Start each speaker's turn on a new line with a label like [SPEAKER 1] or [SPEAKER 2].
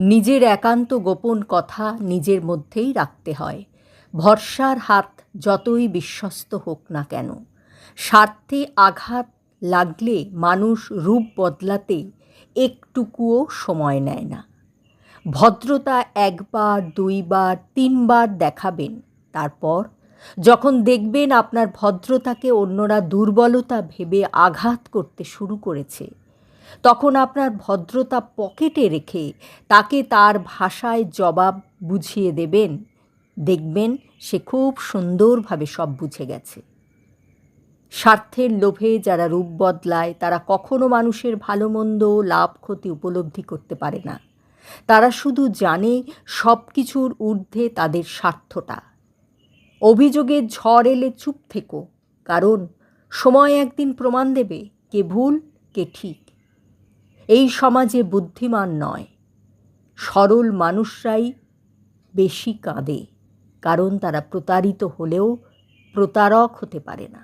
[SPEAKER 1] নিজের একান্ত গোপন কথা নিজের মধ্যেই রাখতে হয়। ভরসার হাত যতই বিশ্বস্ত হোক না কেন, স্বার্থে আঘাত লাগলে মানুষ রূপ বদলাতে একটুকুও সময় নেয় না। ভদ্রতা একবার, দুইবার, তিনবার দেখাবেন। তারপর যখন দেখবেন আপনার ভদ্রতাকে অন্যরা দুর্বলতা ভেবে আঘাত করতে শুরু করেছে, তখন আপনার ভদ্রতা পকেটে রেখে তাকে তার ভাষায় জবাব বুঝিয়ে দেবেন। দেখবেন সে খুব সুন্দরভাবে সব বুঝে গেছে। স্বার্থের লোভে যারা রূপ বদলায় তারা কখনো মানুষের ভালো মন্দ, লাভ ক্ষতি উপলব্ধি করতে পারে না। তারা শুধু জানে সব কিছুর ঊর্ধ্বে তাদের স্বার্থটা। অভিযোগের ঝড় এলে চুপ থেকো, কারণ সময় একদিন প্রমাণ দেবে কে ভুল কে ঠিক। এই সমাজে বুদ্ধিমান নয়, সরল মানুষরাই বেশি কাঁদে, কারণ তারা প্রতারিত হলেও প্রতারক হতে পারে না।